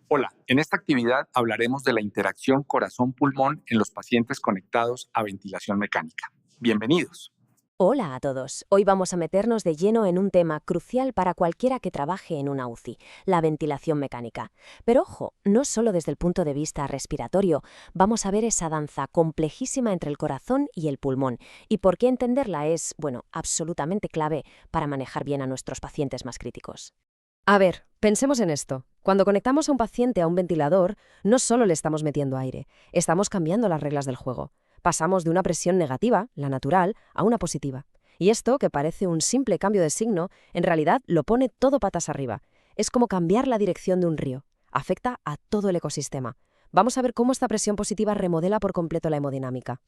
Hola, en esta actividad hablaremos de la interacción corazón-pulmón en los pacientes conectados a ventilación mecánica. Bienvenidos. Hola a todos. Hoy vamos a meternos de lleno en un tema crucial para cualquiera que trabaje en una UCI, la ventilación mecánica. Pero ojo, no solo desde el punto de vista respiratorio, vamos a ver esa danza complejísima entre el corazón y el pulmón, y por qué entenderla es, absolutamente clave para manejar bien a nuestros pacientes más críticos. A ver, pensemos en esto. Cuando conectamos a un paciente a un ventilador, no solo le estamos metiendo aire, estamos cambiando las reglas del juego. Pasamos de una presión negativa, la natural, a una positiva. Y esto, que parece un simple cambio de signo, en realidad lo pone todo patas arriba. Es como cambiar la dirección de un río. Afecta a todo el ecosistema. Vamos a ver cómo esta presión positiva remodela por completo la hemodinámica.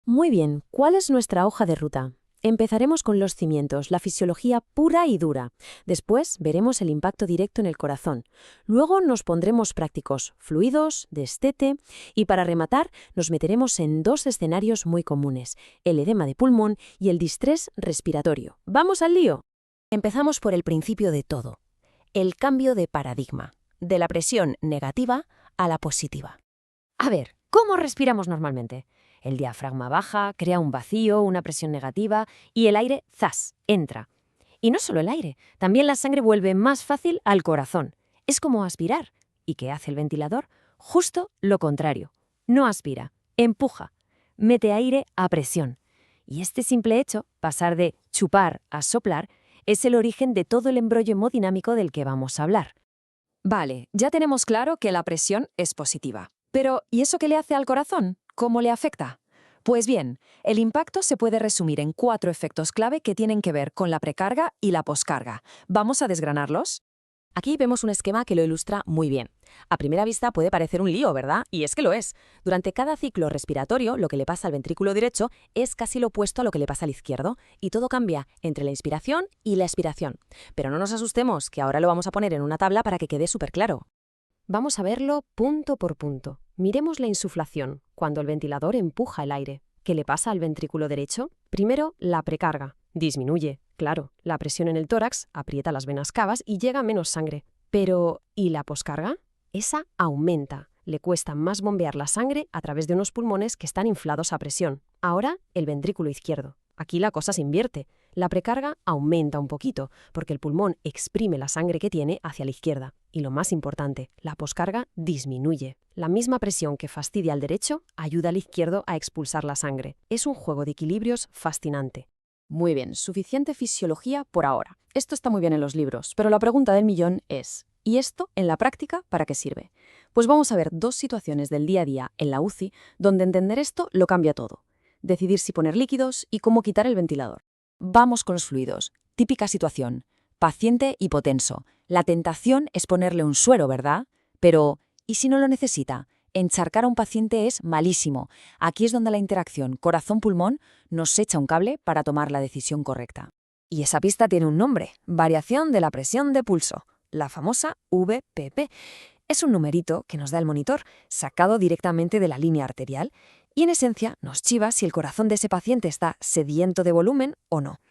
Muy bien, ¿cuál es nuestra hoja de ruta? Empezaremos con los cimientos, la fisiología pura y dura. Después veremos el impacto directo en el corazón. Luego nos pondremos prácticos, fluidos, destete y para rematar nos meteremos en dos escenarios muy comunes, el edema de pulmón y el distrés respiratorio. ¡Vamos al lío! Empezamos por el principio de todo, el cambio de paradigma, de la presión negativa a la positiva. A ver, ¿cómo respiramos normalmente? El diafragma baja, crea un vacío, una presión negativa y el aire, ¡zas!, entra. Y no solo el aire, también la sangre vuelve más fácil al corazón. Es como aspirar. ¿Y qué hace el ventilador? Justo lo contrario. No aspira, empuja, mete aire a presión. Y este simple hecho, pasar de chupar a soplar, es el origen de todo el embrollo hemodinámico del que vamos a hablar. Vale, ya tenemos claro que la presión es positiva. Pero, ¿y eso qué le hace al corazón? ¿Cómo le afecta? Pues bien, el impacto se puede resumir en 4 efectos clave que tienen que ver con la precarga y la poscarga. ¿Vamos a desgranarlos? Aquí vemos un esquema que lo ilustra muy bien. A primera vista puede parecer un lío, ¿verdad? Y es que lo es. Durante cada ciclo respiratorio, lo que le pasa al ventrículo derecho es casi lo opuesto a lo que le pasa al izquierdo, y todo cambia entre la inspiración y la expiración. Pero no nos asustemos, que ahora lo vamos a poner en una tabla para que quede súper claro. Vamos a verlo punto por punto. Miremos la insuflación, cuando el ventilador empuja el aire. ¿Qué le pasa al ventrículo derecho? Primero, la precarga. Disminuye, claro. La presión en el tórax aprieta las venas cavas y llega menos sangre. Pero, ¿y la poscarga? Esa aumenta. Le cuesta más bombear la sangre a través de unos pulmones que están inflados a presión. Ahora, el ventrículo izquierdo. Aquí la cosa se invierte. La precarga aumenta un poquito, porque el pulmón exprime la sangre que tiene hacia la izquierda. Y lo más importante, la poscarga disminuye. La misma presión que fastidia al derecho ayuda al izquierdo a expulsar la sangre. Es un juego de equilibrios fascinante. Muy bien, suficiente fisiología por ahora. Esto está muy bien en los libros, pero la pregunta del millón es, ¿y esto en la práctica para qué sirve? Pues vamos a ver 2 situaciones del día a día en la UCI donde entender esto lo cambia todo. Decidir si poner líquidos y cómo quitar el ventilador. Vamos con los fluidos. Típica situación. Paciente hipotenso. La tentación es ponerle un suero, ¿verdad? Pero, ¿y si no lo necesita? Encharcar a un paciente es malísimo. Aquí es donde la interacción corazón-pulmón nos echa un cable para tomar la decisión correcta. Y esa pista tiene un nombre, variación de la presión de pulso, la famosa VPP. Es un numerito que nos da el monitor, sacado directamente de la línea arterial, y en esencia nos chiva si el corazón de ese paciente está sediento de volumen o no.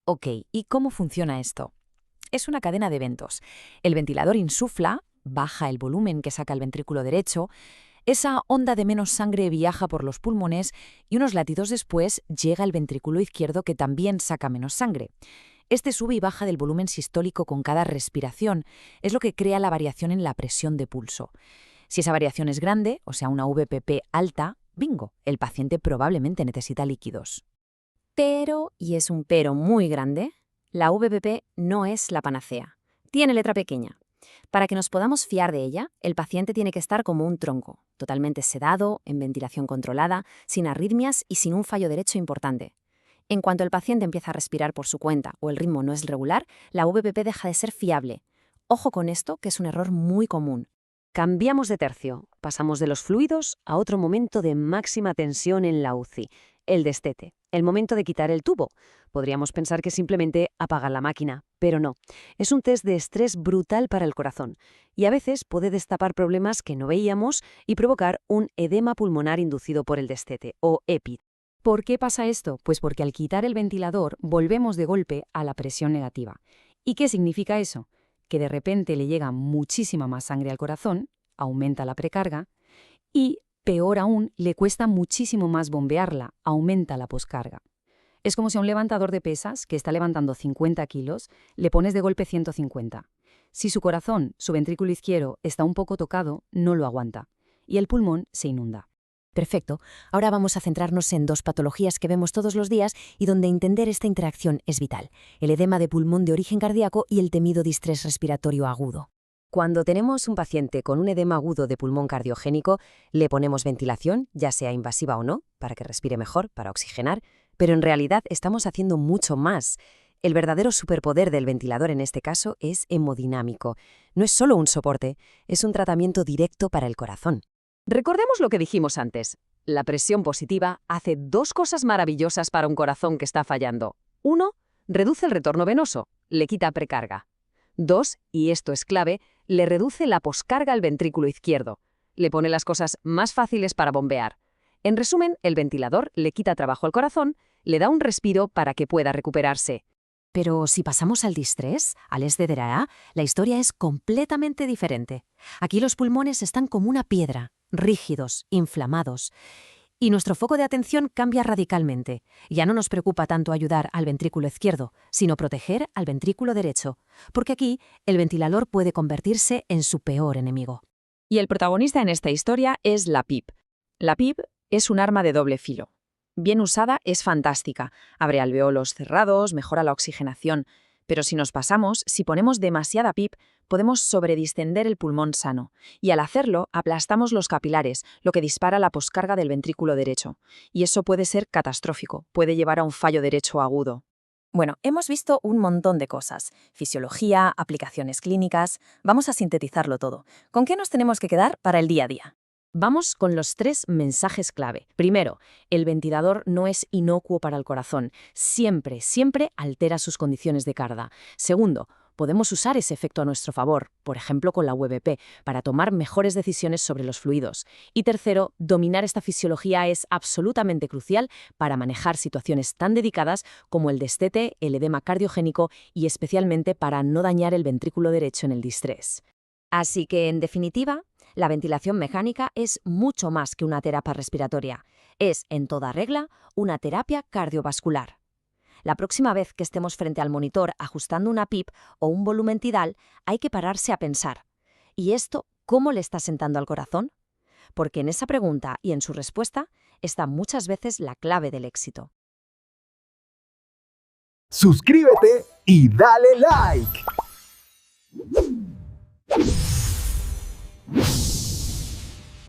Ok, ¿y cómo funciona esto? Es una cadena de eventos. El ventilador insufla, baja el volumen que saca el ventrículo derecho, esa onda de menos sangre viaja por los pulmones y unos latidos después llega el ventrículo izquierdo que también saca menos sangre. Este sube y baja del volumen sistólico con cada respiración, es lo que crea la variación en la presión de pulso. Si esa variación es grande, o sea, una VPP alta, bingo, el paciente probablemente necesita líquidos. Pero, y es un pero muy grande, la VPP no es la panacea. Tiene letra pequeña. Para que nos podamos fiar de ella, el paciente tiene que estar como un tronco, totalmente sedado, en ventilación controlada, sin arritmias y sin un fallo derecho importante. En cuanto el paciente empieza a respirar por su cuenta o el ritmo no es regular, la VPP deja de ser fiable. Ojo con esto, que es un error muy común. Cambiamos de tercio, pasamos de los fluidos a otro momento de máxima tensión en la UCI, el destete, el momento de quitar el tubo. Podríamos pensar que simplemente apagar la máquina, pero no. Es un test de estrés brutal para el corazón y a veces puede destapar problemas que no veíamos y provocar un edema pulmonar inducido por el destete, o EPI. ¿Por qué pasa esto? Pues porque al quitar el ventilador volvemos de golpe a la presión negativa. ¿Y qué significa eso? que de repente le llega muchísima más sangre al corazón, aumenta la precarga, y, peor aún, le cuesta muchísimo más bombearla, aumenta la poscarga. Es como si a un levantador de pesas, que está levantando 50 kilos, le pones de golpe 150. Si su corazón, su ventrículo izquierdo, está un poco tocado, no lo aguanta, y el pulmón se inunda. Perfecto. Ahora vamos a centrarnos en dos patologías que vemos todos los días y donde entender esta interacción es vital: el edema de pulmón de origen cardíaco y el temido distrés respiratorio agudo. Cuando tenemos un paciente con un edema agudo de pulmón cardiogénico, le ponemos ventilación, ya sea invasiva o no, para que respire mejor, para oxigenar, pero en realidad estamos haciendo mucho más. El verdadero superpoder del ventilador en este caso es hemodinámico. No es solo un soporte, es un tratamiento directo para el corazón. Recordemos lo que dijimos antes. La presión positiva hace dos cosas maravillosas para un corazón que está fallando. 1. Reduce el retorno venoso, le quita precarga. 2, y esto es clave, le reduce la poscarga al ventrículo izquierdo. Le pone las cosas más fáciles para bombear. En resumen, el ventilador le quita trabajo al corazón, le da un respiro para que pueda recuperarse. Pero si pasamos al distrés, al SDRA, la historia es completamente diferente. Aquí los pulmones están como una piedra, rígidos, inflamados. Y nuestro foco de atención cambia radicalmente. Ya no nos preocupa tanto ayudar al ventrículo izquierdo, sino proteger al ventrículo derecho, porque aquí el ventilador puede convertirse en su peor enemigo. Y el protagonista en esta historia es la PIP. La PIP es un arma de doble filo. Bien usada es fantástica, abre alveolos cerrados, mejora la oxigenación, pero si nos pasamos, si ponemos demasiada PIP, podemos sobredistender el pulmón sano, y al hacerlo aplastamos los capilares, lo que dispara la poscarga del ventrículo derecho, y eso puede ser catastrófico, puede llevar a un fallo derecho agudo. Bueno, hemos visto un montón de cosas: fisiología, aplicaciones clínicas. Vamos a sintetizarlo todo. ¿Con qué nos tenemos que quedar para el día a día? Vamos con los 3 mensajes clave. Primero, el ventilador no es inocuo para el corazón. Siempre, siempre altera sus condiciones de carga. Segundo, podemos usar ese efecto a nuestro favor, por ejemplo con la UVP, para tomar mejores decisiones sobre los fluidos. Y tercero, dominar esta fisiología es absolutamente crucial para manejar situaciones tan delicadas como el destete, el edema cardiogénico y especialmente para no dañar el ventrículo derecho en el distrés. Así que, en definitiva, la ventilación mecánica es mucho más que una terapia respiratoria. Es, en toda regla, una terapia cardiovascular. La próxima vez que estemos frente al monitor ajustando una PIP o un volumen tidal, hay que pararse a pensar: ¿y esto cómo le está sentando al corazón? Porque en esa pregunta y en su respuesta está muchas veces la clave del éxito. Suscríbete y dale like.